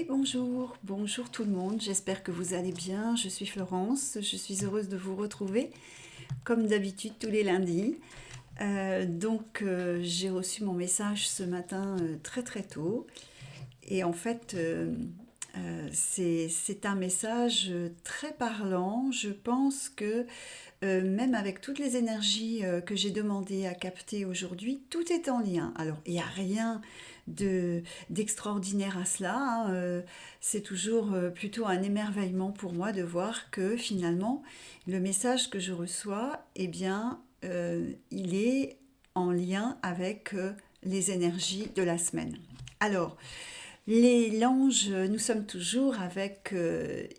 Bonjour tout le monde, j'espère que vous allez bien. Je suis Florence, je suis heureuse de vous retrouver comme d'habitude tous les lundis. J'ai reçu mon message ce matin très très tôt et en fait c'est un message très parlant. Je pense que même avec toutes les énergies que j'ai demandé à capter aujourd'hui, tout est en lien. Alors, il n'y a rien d'extraordinaire à cela, hein. C'est toujours plutôt un émerveillement pour moi de voir que finalement, le message que je reçois, eh bien, il est en lien avec les énergies de la semaine. Alors, l'ange, nous sommes toujours avec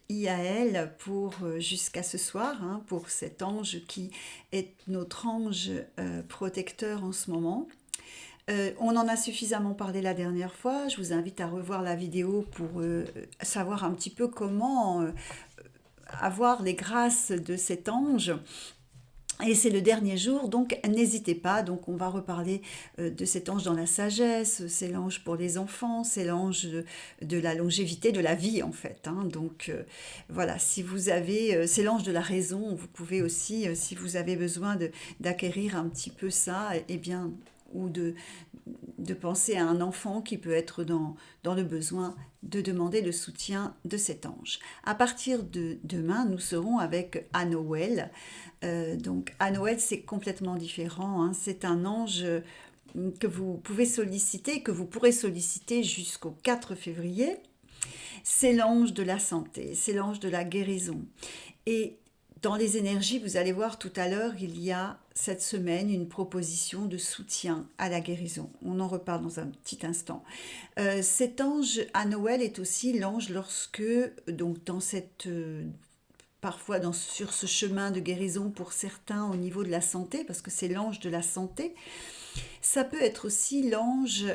IAL pour jusqu'à ce soir, hein, pour cet ange qui est notre ange protecteur en ce moment. On en a suffisamment parlé la dernière fois. Je vous invite à revoir la vidéo pour savoir un petit peu comment avoir les grâces de cet ange. Et c'est le dernier jour, donc n'hésitez pas. Donc on va reparler de cet ange dans la sagesse, c'est l'ange pour les enfants, c'est l'ange de la longévité, de la vie en fait, hein. Voilà, si vous avez, c'est l'ange de la raison. Vous pouvez aussi, si vous avez besoin d'acquérir un petit peu ça, eh bien, ou de penser à un enfant qui peut être dans le besoin de demander le soutien de cet ange. À partir de demain, nous serons avec Anoël. Donc Anoël, c'est complètement différent, hein. C'est un ange que vous pouvez solliciter, que vous pourrez solliciter jusqu'au 4 février. C'est l'ange de la santé, c'est l'ange de la guérison. Et dans les énergies, vous allez voir tout à l'heure, il y a cette semaine une proposition de soutien à la guérison. On en reparle dans un petit instant. Cet ange à Noël est aussi l'ange lorsque, donc dans cette parfois sur ce chemin de guérison pour certains au niveau de la santé, parce que c'est l'ange de la santé, ça peut être aussi l'ange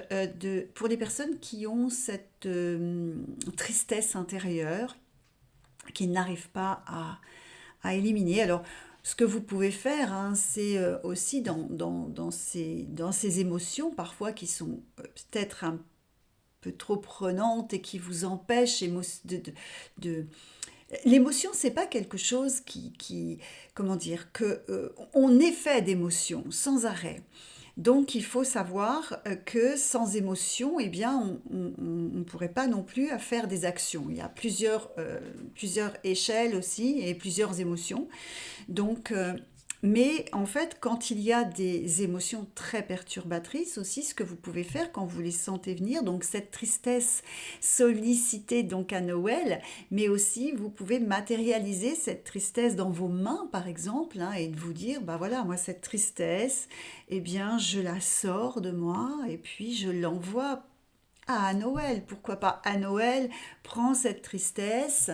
pour les personnes qui ont cette tristesse intérieure, qui n'arrivent pas à éliminer. Alors, ce que vous pouvez faire, hein, c'est aussi dans ces émotions, parfois qui sont peut-être un peu trop prenantes et qui vous empêchent de. L'émotion, c'est pas quelque chose comment dire, que on est fait d'émotions sans arrêt. Donc, il faut savoir que sans émotion, eh bien, on ne pourrait pas non plus faire des actions. Il y a plusieurs échelles aussi et plusieurs émotions. Donc, mais en fait, quand il y a des émotions très perturbatrices aussi, ce que vous pouvez faire quand vous les sentez venir, donc cette tristesse sollicitée donc à Noël, mais aussi vous pouvez matérialiser cette tristesse dans vos mains par exemple, hein, et de vous dire, bah voilà, moi cette tristesse, eh bien je la sors de moi et puis je l'envoie à Noël. Pourquoi pas à Noël, prends cette tristesse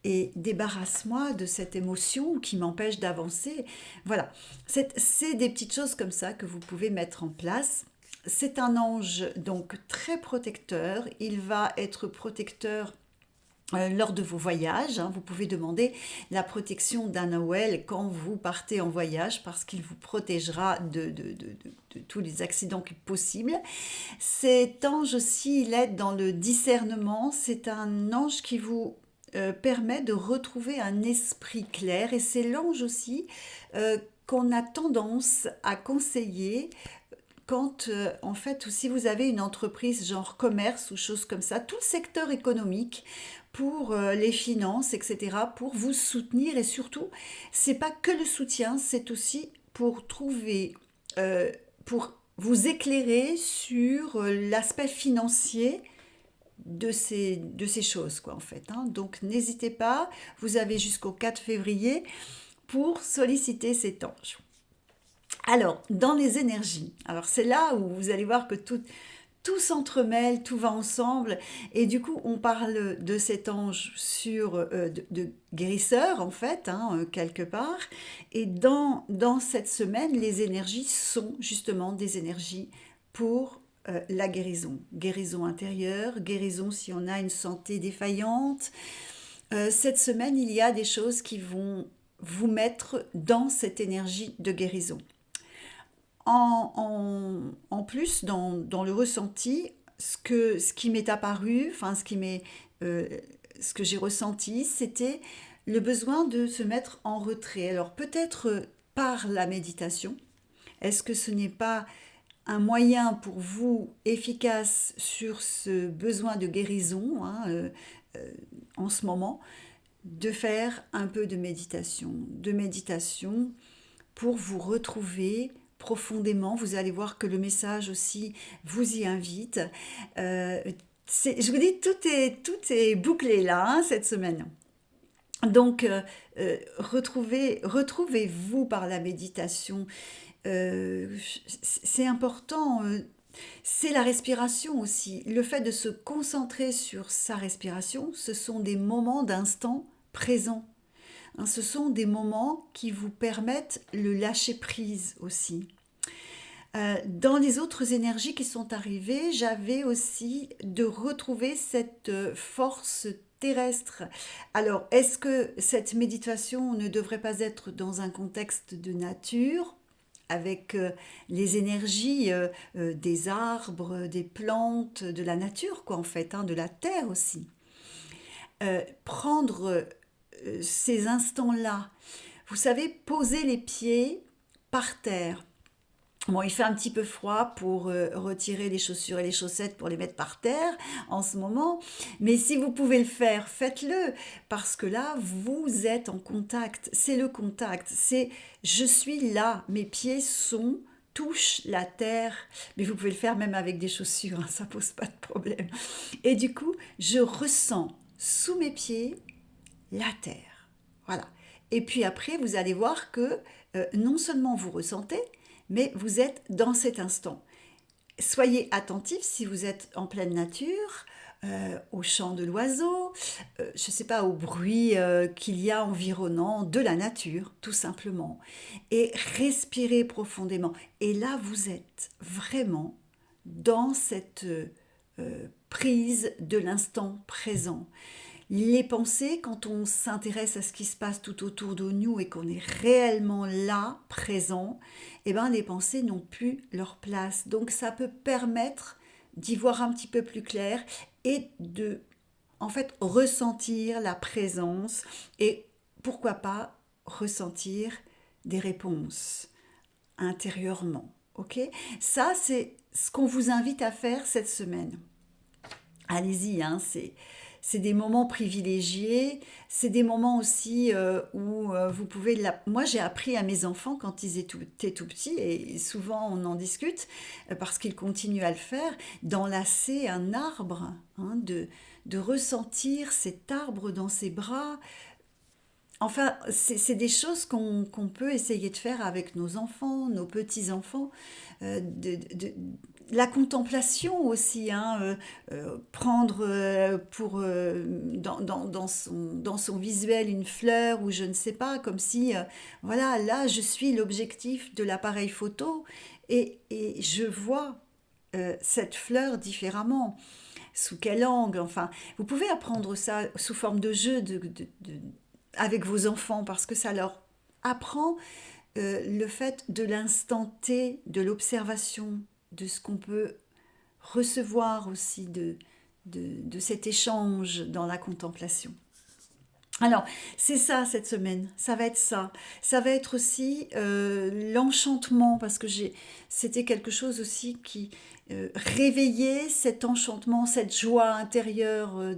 et débarrasse-moi de cette émotion qui m'empêche d'avancer. Voilà, c'est des petites choses comme ça que vous pouvez mettre en place. C'est un ange donc très protecteur. Il va être protecteur lors de vos voyages, hein. Vous pouvez demander la protection d'un Noël quand vous partez en voyage parce qu'il vous protégera de tous les accidents possibles. Cet ange aussi, il aide dans le discernement. C'est un ange qui vous permet de retrouver un esprit clair et c'est l'ange aussi qu'on a tendance à conseiller quand en fait ou si vous avez une entreprise genre commerce ou choses comme ça, tout le secteur économique pour les finances, etc., pour vous soutenir et surtout, c'est pas que le soutien, c'est aussi pour trouver, pour vous éclairer sur l'aspect financier de ces choses, quoi, en fait, hein. Donc, n'hésitez pas, vous avez jusqu'au 4 février pour solliciter cet ange. Alors, dans les énergies, alors c'est là où vous allez voir que tout s'entremêle, tout va ensemble, et du coup, on parle de cet ange de guérisseur, en fait, hein, quelque part, et dans cette semaine, les énergies sont justement des énergies pour la guérison. Guérison intérieure, guérison si on a une santé défaillante. Cette semaine, il y a des choses qui vont vous mettre dans cette énergie de guérison. En plus, dans le ressenti, ce qui m'est apparu, enfin euh, ce que j'ai ressenti, c'était le besoin de se mettre en retrait. Alors peut-être par la méditation. Est-ce que ce n'est pas un moyen pour vous efficace sur ce besoin de guérison, hein, en ce moment, de faire un peu de méditation pour vous retrouver profondément. Vous allez voir que le message aussi vous y invite. Euh, je vous dis, tout est bouclé là, hein, cette semaine. Donc, retrouvez-vous par la méditation. Euh, c'est important. C'est la respiration aussi. Le fait de se concentrer sur sa respiration, ce sont des moments d'instant présent. Hein, ce sont des moments qui vous permettent le lâcher prise aussi. Dans les autres énergies qui sont arrivées, j'avais aussi de retrouver cette force terrestre. Alors, est-ce que cette méditation ne devrait pas être dans un contexte de nature, avec les énergies des arbres, des plantes, de la nature, quoi, en fait, hein, de la terre aussi. Prendre ces instants-là, vous savez, poser les pieds par terre. Bon, il fait un petit peu froid pour retirer les chaussures et les chaussettes pour les mettre par terre en ce moment. Mais si vous pouvez le faire, faites-le. Parce que là, vous êtes en contact. C'est le contact. C'est je suis là. Mes pieds touchent la terre. Mais vous pouvez le faire même avec des chaussures, hein, ça pose pas de problème. Et du coup, je ressens sous mes pieds la terre. Voilà. Et puis après, vous allez voir que non seulement vous ressentez, mais vous êtes dans cet instant. Soyez attentif si vous êtes en pleine nature, au chant de l'oiseau, je ne sais pas, au bruit qu'il y a environnant de la nature, tout simplement. Et respirez profondément. Et là, vous êtes vraiment dans cette prise de l'instant présent. Les pensées, quand on s'intéresse à ce qui se passe tout autour de nous et qu'on est réellement là, présent, eh ben les pensées n'ont plus leur place. Donc ça peut permettre d'y voir un petit peu plus clair et de, en fait, ressentir la présence et pourquoi pas ressentir des réponses intérieurement. Ok? Ça, c'est ce qu'on vous invite à faire cette semaine. Allez-y, hein, c'est des moments privilégiés, c'est des moments aussi où vous pouvez... Moi, j'ai appris à mes enfants quand ils étaient tout petits, et souvent on en discute, parce qu'ils continuent à le faire, d'enlacer un arbre, hein, de ressentir cet arbre dans ses bras. Enfin, c'est des choses qu'on peut essayer de faire avec nos enfants, nos petits-enfants, la contemplation aussi, hein, prendre dans son visuel une fleur ou je ne sais pas, comme si, voilà, là, je suis l'objectif de l'appareil photo et je vois cette fleur différemment. Sous quel angle, enfin, vous pouvez apprendre ça sous forme de jeu avec vos enfants parce que ça leur apprend le fait de l'instant T, de l'observation, de ce qu'on peut recevoir aussi de cet échange dans la contemplation. Alors, c'est ça cette semaine, ça va être ça. Ça va être aussi l'enchantement, parce que c'était quelque chose aussi qui réveillait cet enchantement, cette joie intérieure,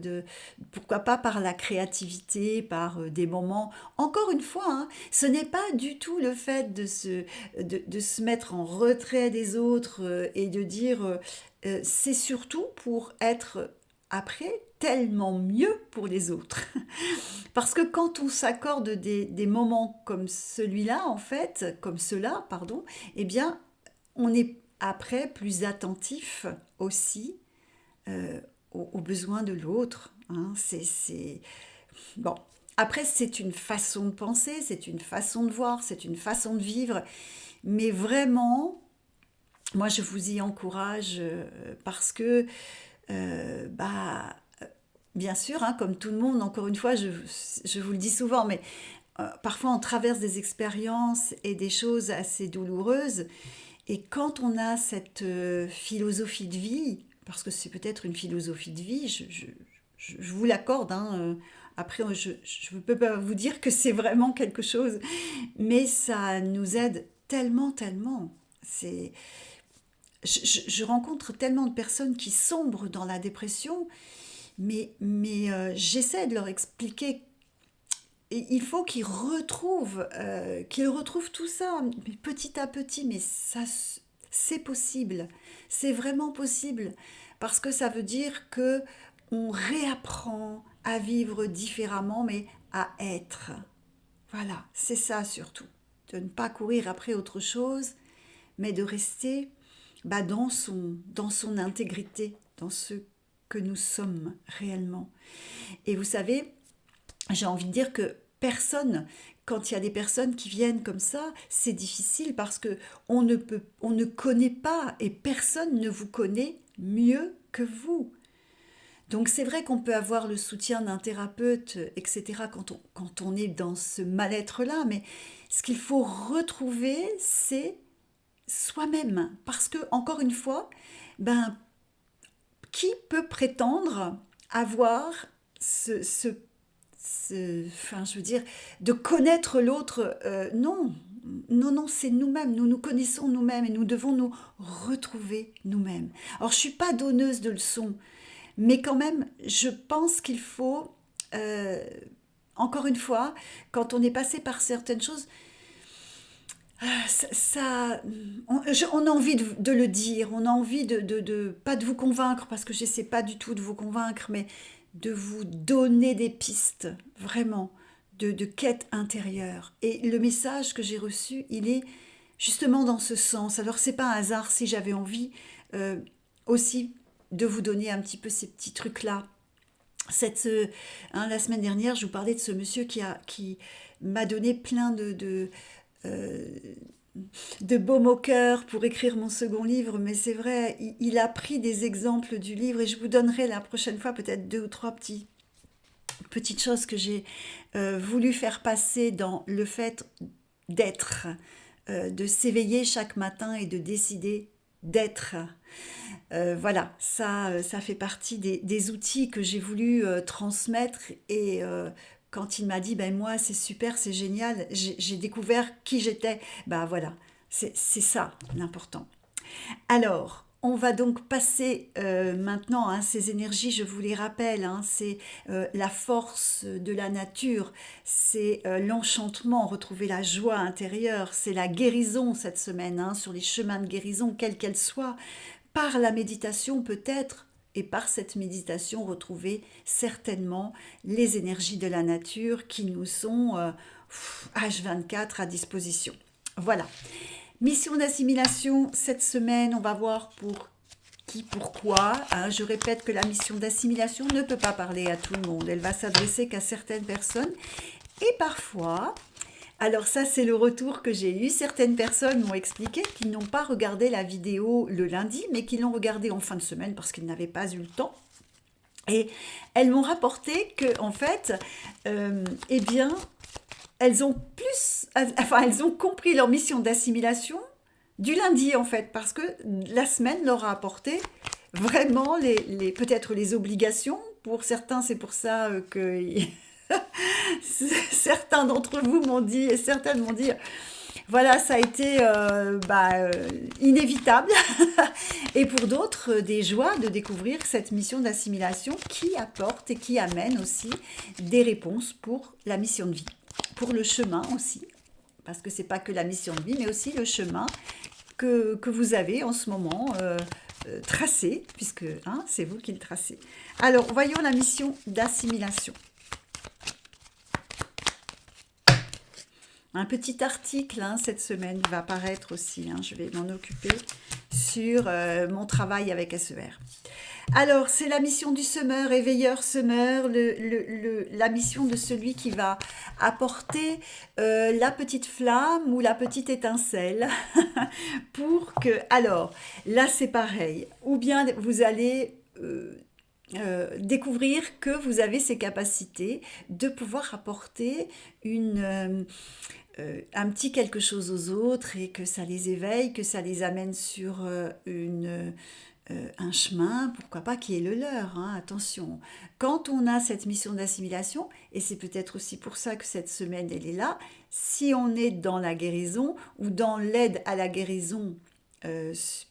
pourquoi pas par la créativité, par des moments. Encore une fois, hein, ce n'est pas du tout le fait de se mettre en retrait des autres et de dire c'est surtout pour être après tellement mieux pour les autres. Parce que quand on s'accorde des moments comme celui-là, en fait, comme cela, pardon, eh bien, on est après plus attentif aussi aux besoins de l'autre. Hein. Bon. Après, c'est une façon de penser, c'est une façon de voir, c'est une façon de vivre. Mais vraiment, moi, je vous y encourage parce que, bah, bien sûr, hein, comme tout le monde, encore une fois, je vous le dis souvent, mais parfois on traverse des expériences et des choses assez douloureuses. Et quand on a cette philosophie de vie, parce que c'est peut-être une philosophie de vie, je vous l'accorde, hein, après, je ne peux pas vous dire que c'est vraiment quelque chose, mais ça nous aide tellement, tellement. C'est, je rencontre tellement de personnes qui sombrent dans la dépression, mais j'essaie de leur expliquer. Et il faut qu'ils retrouvent tout ça, mais petit à petit, mais ça, c'est possible, c'est vraiment possible, parce que ça veut dire que on réapprend à vivre différemment, mais à être. Voilà, c'est ça surtout, de ne pas courir après autre chose, mais de rester dans son intégrité, dans ce que nous sommes réellement. Et vous savez, j'ai envie de dire que personne, quand il y a des personnes qui viennent comme ça, c'est difficile parce que on ne connaît pas et personne ne vous connaît mieux que vous. Donc c'est vrai qu'on peut avoir le soutien d'un thérapeute, etc., quand on est dans ce mal-être-là, mais ce qu'il faut retrouver, c'est soi-même. Parce que, encore une fois, ben, qui peut prétendre avoir enfin, je veux dire, de connaître l'autre? Non, non, non, c'est nous-mêmes. Nous nous connaissons nous-mêmes et nous devons nous retrouver nous-mêmes. Alors, je suis pas donneuse de leçons, mais quand même, je pense qu'il faut, euh, encore une fois, quand on est passé par certaines choses, on a envie de le dire, on a envie pas de vous convaincre, parce que je n'essaie pas du tout de vous convaincre, mais de vous donner des pistes, vraiment, de quête intérieure. Et le message que j'ai reçu, il est justement dans ce sens. Alors, c'est pas un hasard si j'avais envie euh, aussi de vous donner un petit peu ces petits trucs-là. La semaine dernière, je vous parlais de ce monsieur qui m'a donné plein euh, de baume au cœur pour écrire mon second livre, mais c'est vrai, il a pris des exemples du livre et je vous donnerai la prochaine fois peut-être deux ou trois petites choses que j'ai voulu faire passer dans le fait d'être, de s'éveiller chaque matin et de décider d'être. Voilà, ça fait partie des outils que j'ai voulu transmettre et quand il m'a dit, ben moi c'est super, c'est génial, j'ai découvert qui j'étais, ben voilà, c'est ça l'important. Alors, on va donc passer maintenant, hein, ces énergies, je vous les rappelle, hein, c'est la force de la nature, c'est l'enchantement, retrouver la joie intérieure, c'est la guérison cette semaine, hein, sur les chemins de guérison, quelle qu'elle soit, par la méditation peut-être, et par cette méditation retrouver certainement les énergies de la nature qui nous sont H24 à disposition. Voilà. Mission d'assimilation, cette semaine, on va voir pour qui, pourquoi. Hein. Je répète que la mission d'assimilation ne peut pas parler à tout le monde. Elle va s'adresser qu'à certaines personnes. Et parfois, alors ça c'est le retour que j'ai eu, certaines personnes m'ont expliqué qu'ils n'ont pas regardé la vidéo le lundi, mais qu'ils l'ont regardée en fin de semaine parce qu'ils n'avaient pas eu le temps. Et elles m'ont rapporté que, en fait, eh bien, elles ont compris leur mission d'assimilation du lundi en fait, parce que la semaine leur a apporté vraiment peut-être les obligations. Pour certains, c'est pour ça que certains d'entre vous m'ont dit, et certaines m'ont dit, voilà, ça a été inévitable. Et pour d'autres, des joies de découvrir cette mission d'assimilation qui apporte et qui amène aussi des réponses pour la mission de vie, pour le chemin aussi, parce que c'est pas que la mission de vie, mais aussi le chemin que vous avez en ce moment tracé, puisque hein, c'est vous qui le tracez. Alors, voyons la mission d'assimilation. Un petit article hein, cette semaine va apparaître aussi, hein, je vais m'en occuper, sur mon travail avec SER. Alors, c'est la mission du semeur, éveilleur semeur, la mission de celui qui va apporter la petite flamme ou la petite étincelle pour que... Alors, là c'est pareil, ou bien vous allez... découvrir que vous avez ces capacités de pouvoir apporter un petit quelque chose aux autres et que ça les éveille, que ça les amène sur un chemin, pourquoi pas qui est le leur, hein, attention. Quand on a cette mission d'assimilation, et c'est peut-être aussi pour ça que cette semaine elle est là, si on est dans la guérison ou dans l'aide à la guérison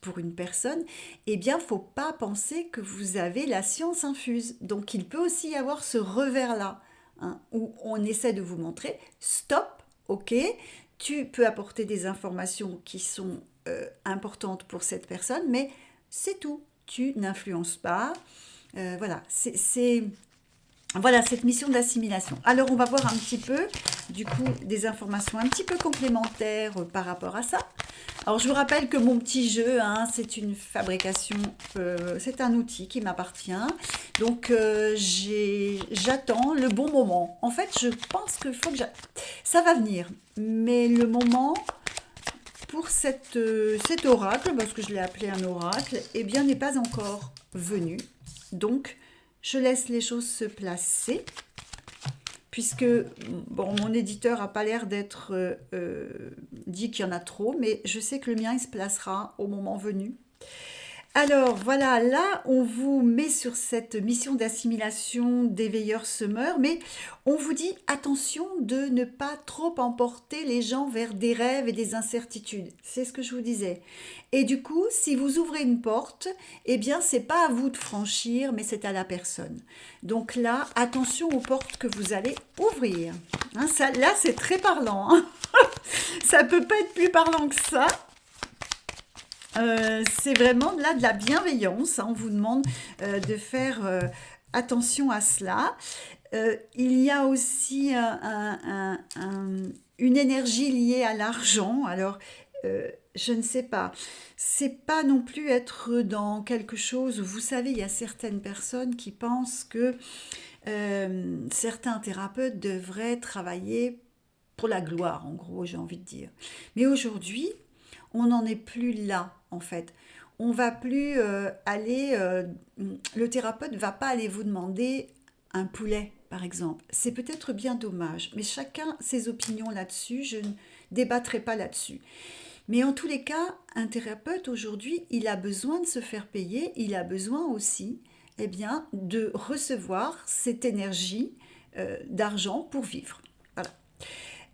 pour une personne, eh bien, faut pas penser que vous avez la science infuse. Donc, il peut aussi y avoir ce revers-là, hein, où on essaie de vous montrer, stop, ok, tu peux apporter des informations qui sont importantes pour cette personne, mais c'est tout. Tu n'influences pas. Voilà, voilà cette mission d'assimilation. Alors, on va voir un petit peu, du coup, des informations un petit peu complémentaires par rapport à ça. Alors, je vous rappelle que mon petit jeu, hein, c'est une fabrication, c'est un outil qui m'appartient. Donc, j'attends le bon moment. En fait, je pense qu'il faut que ça va venir. Mais le moment pour cet oracle, parce que je l'ai appelé un oracle, eh bien, n'est pas encore venu. Donc, je laisse les choses se placer, puisque bon, mon éditeur n'a pas l'air d'être dit qu'il y en a trop, mais je sais que le mien, il se placera au moment venu. Alors voilà, là on vous met sur cette mission d'assimilation d'éveilleurs semeurs, mais on vous dit attention de ne pas trop emporter les gens vers des rêves et des incertitudes. C'est ce que je vous disais. Et du coup, si vous ouvrez une porte, eh bien c'est pas à vous de franchir, mais c'est à la personne. Donc là, attention aux portes que vous allez ouvrir. Hein, ça, là c'est très parlant. Hein. Ça peut pas être plus parlant que ça. C'est vraiment là de la bienveillance, hein. On vous demande de faire attention à cela. Il y a aussi une énergie liée à l'argent. Alors, je ne sais pas. C'est pas non plus être dans quelque chose où, vous savez, il y a certaines personnes qui pensent que certains thérapeutes devraient travailler pour la gloire, en gros, j'ai envie de dire. Mais aujourd'hui, on n'en est plus là, en fait. On va plus le thérapeute va pas aller vous demander un poulet, par exemple. C'est peut-être bien dommage, mais chacun ses opinions là-dessus. Je ne débattrai pas là-dessus. Mais en tous les cas, un thérapeute aujourd'hui, il a besoin de se faire payer. Il a besoin aussi, eh bien, de recevoir cette énergie d'argent pour vivre. Voilà.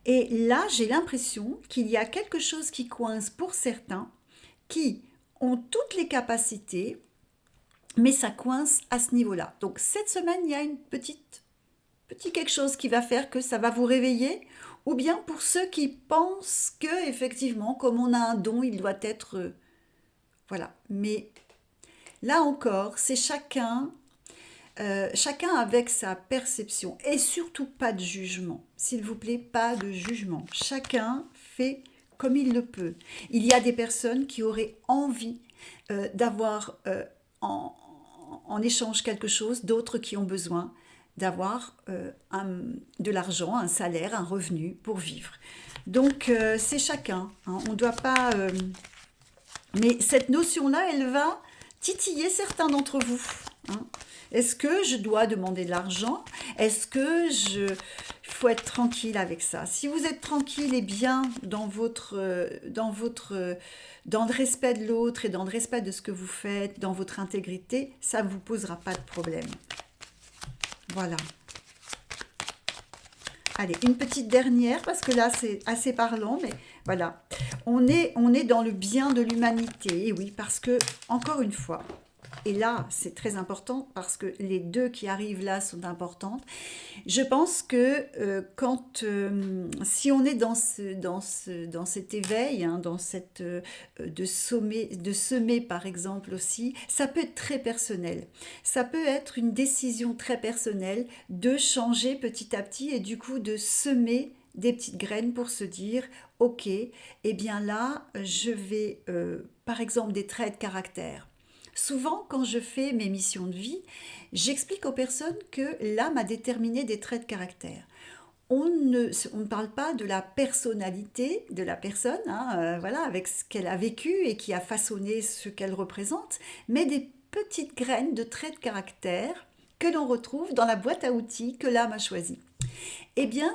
Et là, j'ai l'impression qu'il y a quelque chose qui coince pour certains qui ont toutes les capacités, mais ça coince à ce niveau-là. Donc cette semaine, il y a une petit quelque chose qui va faire que ça va vous réveiller, ou bien pour ceux qui pensent que effectivement, comme on a un don, il doit être voilà. Mais là encore, c'est chacun avec sa perception et surtout pas de jugement. S'il vous plaît, pas de jugement. Chacun fait comme il le peut. Il y a des personnes qui auraient envie d'avoir en échange quelque chose, d'autres qui ont besoin d'avoir de l'argent, un salaire, un revenu pour vivre. Donc c'est chacun, hein. On ne doit pas... Mais cette notion-là, elle va titiller certains d'entre vous, hein. Est-ce que je dois demander de l'argent? Est-ce que il faut être tranquille avec ça? Si vous êtes tranquille et bien dans le respect de l'autre et dans le respect de ce que vous faites, dans votre intégrité, ça ne vous posera pas de problème. Voilà. Allez, une petite dernière, parce que là, c'est assez parlant, mais voilà. On est dans le bien de l'humanité, et oui, parce que, encore une fois, et là, c'est très important parce que les deux qui arrivent là sont importantes. Je pense que si on est dans cet éveil, hein, dans cette de semer par exemple aussi, ça peut être très personnel. Ça peut être une décision très personnelle de changer petit à petit et du coup de semer des petites graines pour se dire ok, eh bien là, je vais par exemple des traits de caractère. Souvent, quand je fais mes missions de vie, j'explique aux personnes que l'âme a déterminé des traits de caractère. On ne parle pas de la personnalité de la personne, hein, voilà, avec ce qu'elle a vécu et qui a façonné ce qu'elle représente, mais des petites graines de traits de caractère que l'on retrouve dans la boîte à outils que l'âme a choisie. Eh bien,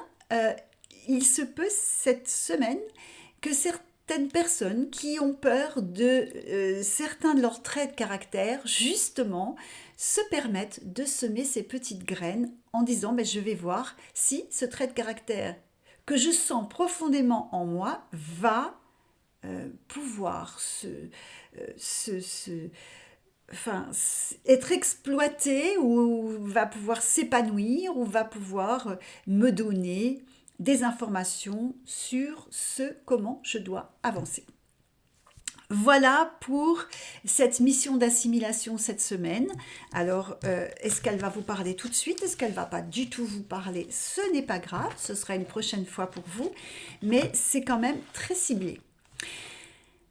il se peut cette semaine que certaines personnes qui ont peur de certains de leurs traits de caractère, justement, se permettent de semer ces petites graines en disant ben, je vais voir si ce trait de caractère que je sens profondément en moi va pouvoir enfin, être exploité ou va pouvoir s'épanouir ou va pouvoir me donner des informations sur comment je dois avancer. Voilà pour cette mission d'assimilation cette semaine. Alors, est-ce qu'elle va vous parler tout de suite? Est-ce qu'elle ne va pas du tout vous parler? Ce n'est pas grave, ce sera une prochaine fois pour vous, mais c'est quand même très ciblé.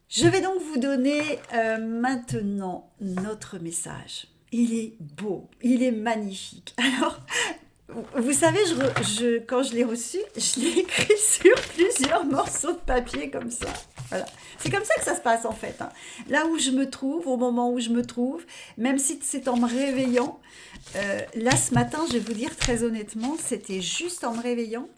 Je vais donc vous donner maintenant notre message. Il est beau, il est magnifique. Alors, vous savez, quand je l'ai reçu, je l'ai écrit sur plusieurs morceaux de papier comme ça. Voilà. C'est comme ça que ça se passe en fait. Hein. Là où je me trouve, au moment où je me trouve, même si c'est en me réveillant, là ce matin, je vais vous dire très honnêtement, c'était juste en me réveillant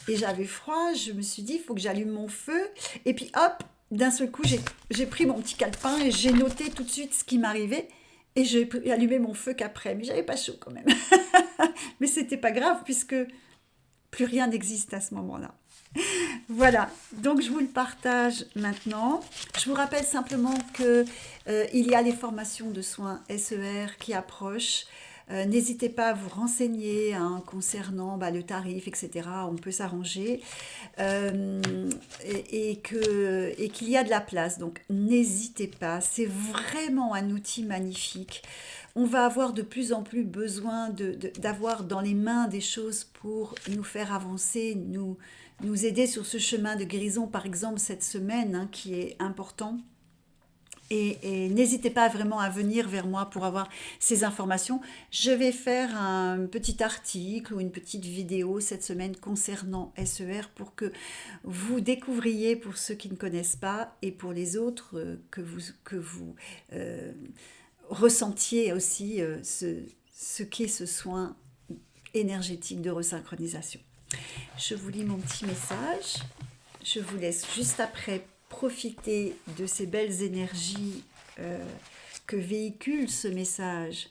et j'avais froid, je me suis dit, il faut que j'allume mon feu et puis hop, d'un seul coup, j'ai pris mon petit calepin et j'ai noté tout de suite ce qui m'arrivait et j'ai allumé mon feu qu'après, mais j'avais pas chaud quand même. Mais c'était pas grave puisque plus rien n'existe à ce moment-là. Voilà, donc je vous le partage maintenant. Je vous rappelle simplement que il y a les formations de soins SER qui approchent. N'hésitez pas à vous renseigner hein, concernant le tarif, etc. On peut s'arranger et qu'il y a de la place. Donc n'hésitez pas, c'est vraiment un outil magnifique. On va avoir de plus en plus besoin d'avoir dans les mains des choses pour nous faire avancer, nous aider sur ce chemin de guérison, par exemple cette semaine hein, qui est important. Et n'hésitez pas vraiment à venir vers moi pour avoir ces informations. Je vais faire un petit article ou une petite vidéo cette semaine concernant SER pour que vous découvriez pour ceux qui ne connaissent pas et pour les autres que vous ressentiez aussi ce qu'est ce soin énergétique de resynchronisation. Je vous lis mon petit message. Je vous laisse juste après profiter de ces belles énergies que véhicule ce message.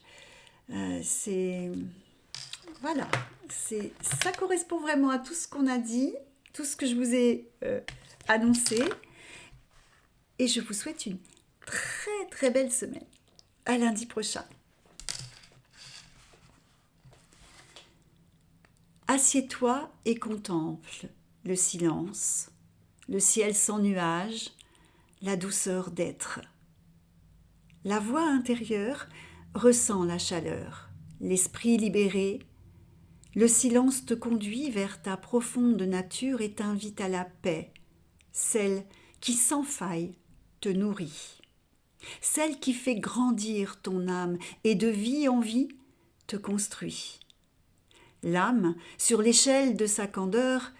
Voilà, ça correspond vraiment à tout ce qu'on a dit, tout ce que je vous ai annoncé. Et je vous souhaite une très très belle semaine. À lundi prochain. Assieds-toi et contemple le silence, le ciel sans nuages, la douceur d'être. La voix intérieure ressent la chaleur, l'esprit libéré. Le silence te conduit vers ta profonde nature et t'invite à la paix, celle qui sans faille te nourrit, celle qui fait grandir ton âme et de vie en vie te construit. L'âme, sur l'échelle de sa candeur,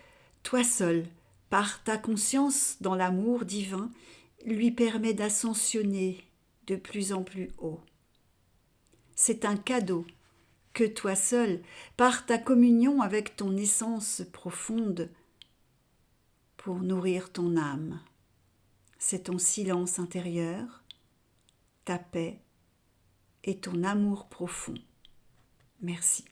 toi seul, par ta conscience dans l'amour divin, lui permet d'ascensionner de plus en plus haut. C'est un cadeau que toi seul, par ta communion avec ton essence profonde, pour nourrir ton âme. C'est ton silence intérieur, ta paix et ton amour profond. Merci.